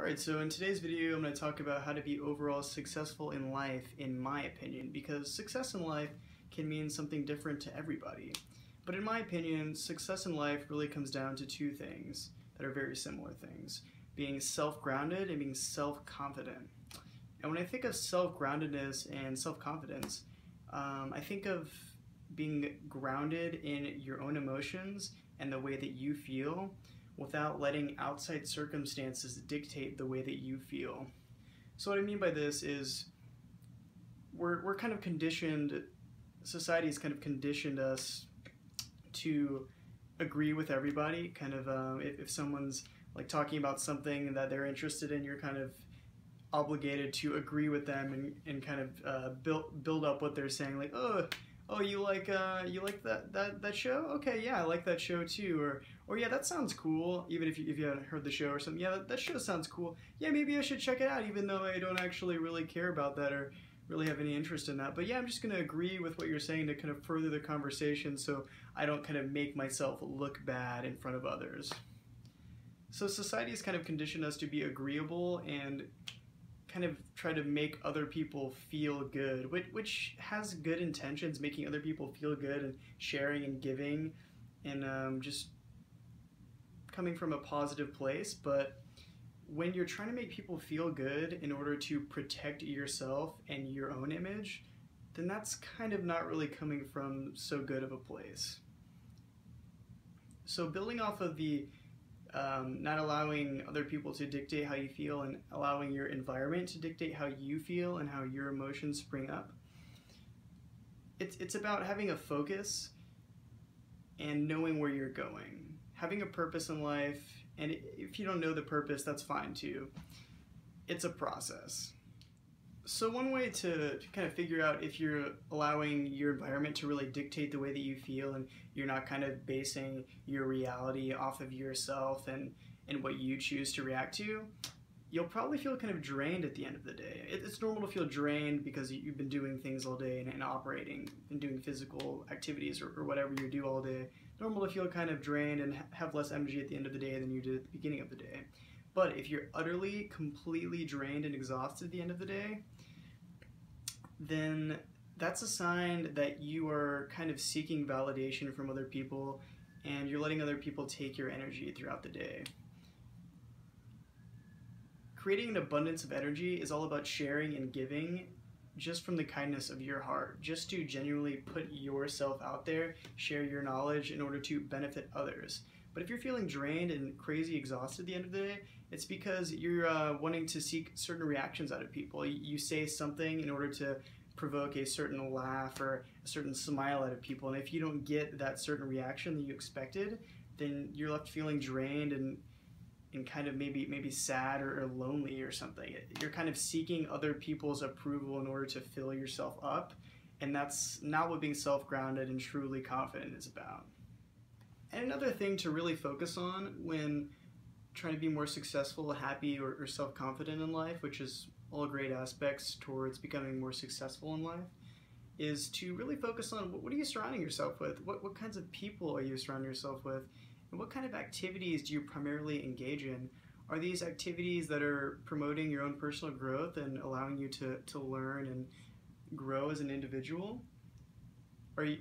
Alright, so in today's video I'm going to talk about how to be overall successful in life, in my opinion, because success in life can mean something different to everybody. But in my opinion, success in life really comes down to two things that are very similar things: being self-grounded and being self-confident. And when I think of self-groundedness and self-confidence, I think of being grounded in your own emotions and the way that you feel, without letting outside circumstances dictate the way that you feel. So what I mean by this is we're kind of conditioned, society has kind of conditioned us to agree with everybody. Kind of if someone's like talking about something that they're interested in, you're kind of obligated to agree with them and kind of build up what they're saying, like, oh, you like that show? Okay, yeah, I like that show too. Or yeah, that sounds cool. Even if you haven't heard the show or something, yeah, that show sounds cool. Yeah, maybe I should check it out, even though I don't actually really care about that or really have any interest in that. But yeah, I'm just gonna agree with what you're saying to kind of further the conversation, so I don't kind of make myself look bad in front of others. So society has kind of conditioned us to be agreeable and kind of try to make other people feel good, which has good intentions, making other people feel good and sharing and giving and just coming from a positive place. But when you're trying to make people feel good in order to protect yourself and your own image, then that's kind of not really coming from so good of a place. So building off of the not allowing other people to dictate how you feel and allowing your environment to dictate how you feel and how your emotions spring up. It's about having a focus and knowing where you're going. Having a purpose in life, and if you don't know the purpose, that's fine too. It's a process. So one way to kind of figure out if you're allowing your environment to really dictate the way that you feel and you're not kind of basing your reality off of yourself and what you choose to react to, you'll probably feel kind of drained at the end of the day. It's normal to feel drained because you've been doing things all day and operating and doing physical activities or whatever you do all day. Normal to feel kind of drained and have less energy at the end of the day than you did at the beginning of the day. But if you're utterly, completely drained and exhausted at the end of the day, then that's a sign that you are kind of seeking validation from other people and you're letting other people take your energy throughout the day. Creating an abundance of energy is all about sharing and giving just from the kindness of your heart, just to genuinely put yourself out there, share your knowledge in order to benefit others. But if you're feeling drained and crazy exhausted at the end of the day, it's because you're wanting to seek certain reactions out of people. You say something in order to provoke a certain laugh or a certain smile out of people, and if you don't get that certain reaction that you expected, then you're left feeling drained and kind of maybe sad or lonely or something. You're kind of seeking other people's approval in order to fill yourself up, and that's not what being self-grounded and truly confident is about. And another thing to really focus on when trying to be more successful, happy, or self-confident in life, which is all great aspects towards becoming more successful in life, is to really focus on what are you surrounding yourself with? What kinds of people are you surrounding yourself with? And what kind of activities do you primarily engage in? Are these activities that are promoting your own personal growth and allowing you to learn and grow as an individual?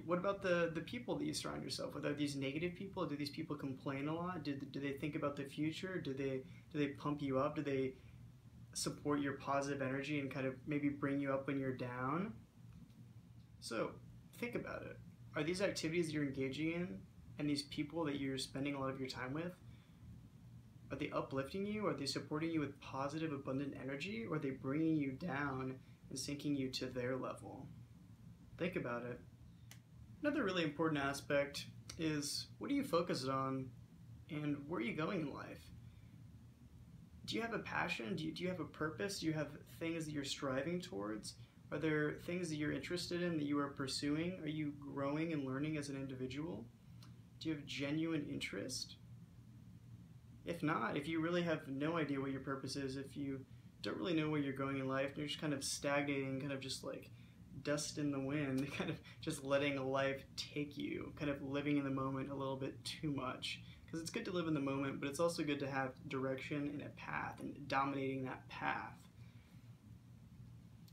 What about the people that you surround yourself with? Are these negative people? Do these people complain a lot? Do they think about the future? Do they pump you up? Do they support your positive energy and kind of maybe bring you up when you're down? So think about it. Are these activities that you're engaging in and these people that you're spending a lot of your time with, are they uplifting you? Are they supporting you with positive, abundant energy? Or are they bringing you down and sinking you to their level? Think about it. Another really important aspect is, what are you focused on and where are you going in life? Do you have a passion? Do you have a purpose? Do you have things that you're striving towards? Are there things that you're interested in that you are pursuing? Are you growing and learning as an individual? Do you have genuine interest? If not, if you really have no idea what your purpose is, if you don't really know where you're going in life, you're just kind of stagnating, kind of just like dust in the wind, kind of just letting life take you, kind of living in the moment a little bit too much, Because it's good to live in the moment, but it's also good to have direction and a path and dominating that path.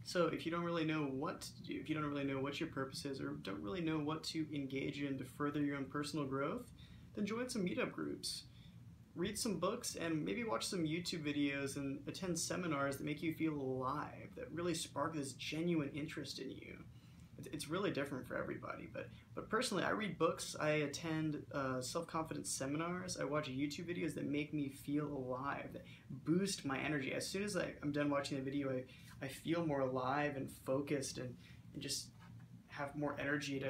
So if you don't really know what to do, if you don't really know what your purpose is, or don't really know what to engage in to further your own personal growth, then join some meetup groups. Read some books and maybe watch some YouTube videos and attend seminars that make you feel alive, that really spark this genuine interest in you. It's really different for everybody, but personally, I read books, I attend self-confidence seminars, I watch YouTube videos that make me feel alive, that boost my energy. As soon as I'm done watching the video, I feel more alive and focused and just have more energy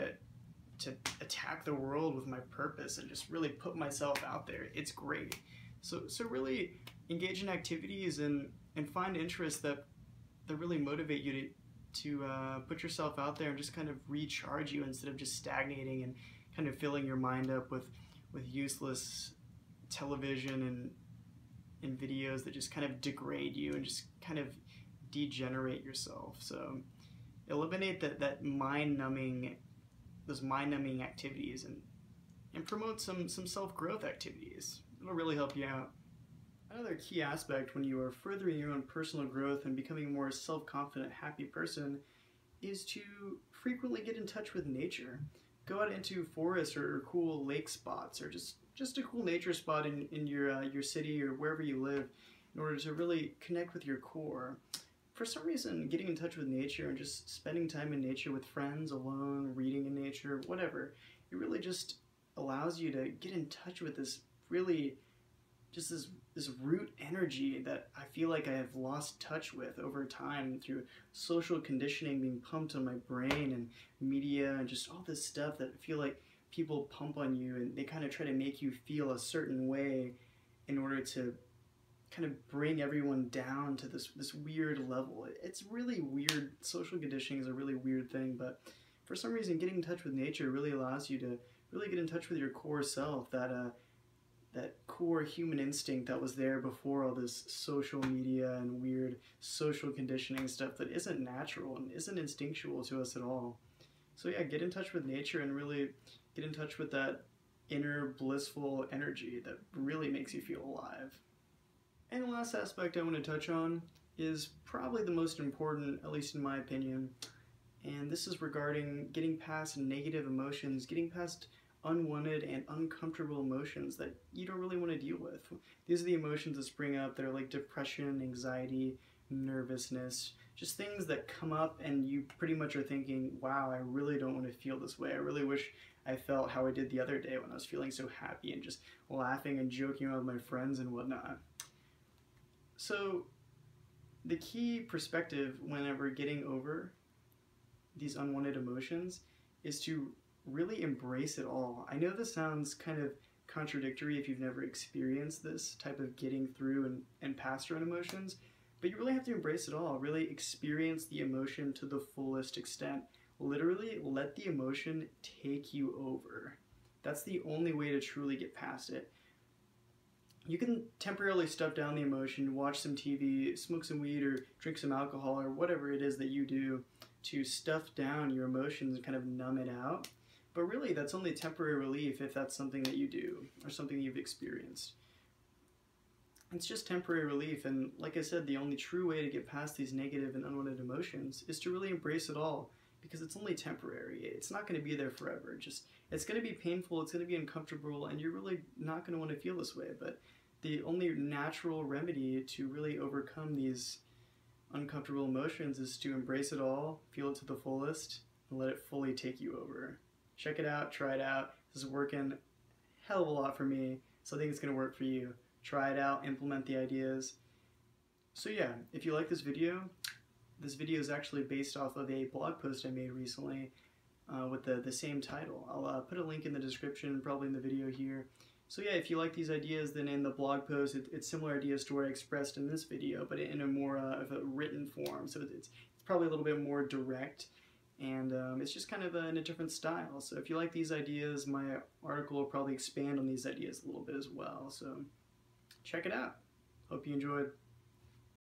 to attack the world with my purpose and just really put myself out there. It's great. So really engage in activities and find interests that really motivate you to put yourself out there and just kind of recharge you instead of just stagnating and kind of filling your mind up with useless television and videos that just kind of degrade you and just kind of degenerate yourself. So eliminate those mind-numbing activities and promote some self-growth activities. It'll really help you out. Another key aspect when you are furthering your own personal growth and becoming a more self-confident, happy person is to frequently get in touch with nature. Go out into forests or cool lake spots or just a cool nature spot in your city or wherever you live in order to really connect with your core. For some reason, getting in touch with nature and just spending time in nature with friends, alone, reading in nature, whatever, it really just allows you to get in touch with this really, just this root energy that I feel like I have lost touch with over time through social conditioning being pumped on my brain and media and just all this stuff that I feel like people pump on you and they kind of try to make you feel a certain way in order to kind of bring everyone down to this weird level. It's really weird. Social conditioning is a really weird thing, but for some reason getting in touch with nature really allows you to really get in touch with your core self, that core human instinct that was there before all this social media and weird social conditioning stuff that isn't natural and isn't instinctual to us at all. So yeah, get in touch with nature and really get in touch with that inner blissful energy that really makes you feel alive. And the last aspect I want to touch on is probably the most important, at least in my opinion, and this is regarding getting past negative emotions, getting past unwanted and uncomfortable emotions that you don't really want to deal with. These are the emotions that spring up that are like depression, anxiety, nervousness, just things that come up and you pretty much are thinking, wow, I really don't want to feel this way. I really wish I felt how I did the other day when I was feeling so happy and just laughing and joking around with my friends and whatnot. So the key perspective whenever getting over these unwanted emotions is to really embrace it all. I know this sounds kind of contradictory if you've never experienced this type of getting through and past your own emotions, but you really have to embrace it all. Really experience the emotion to the fullest extent. Literally let the emotion take you over. That's the only way to truly get past it. You can temporarily stuff down the emotion, watch some TV, smoke some weed, or drink some alcohol, or whatever it is that you do to stuff down your emotions and kind of numb it out. But really, that's only temporary relief if that's something that you do or something you've experienced. It's just temporary relief, and like I said, the only true way to get past these negative and unwanted emotions is to really embrace it all, because it's only temporary. It's not going to be there forever. It's going to be painful, it's going to be uncomfortable, and you're really not going to want to feel this way. But the only natural remedy to really overcome these uncomfortable emotions is to embrace it all, feel it to the fullest, and let it fully take you over. Check it out, try it out. This is working a hell of a lot for me, so I think it's going to work for you. Try it out, implement the ideas. So yeah, if you like this video is actually based off of a blog post I made recently with the same title. I'll put a link in the description, probably in the video here. So yeah, if you like these ideas, then in the blog post, it's similar ideas to what I expressed in this video, but in a more of a written form. So it's probably a little bit more direct, and it's just kind of in a different style. So if you like these ideas, my article will probably expand on these ideas a little bit as well. So check it out. Hope you enjoyed.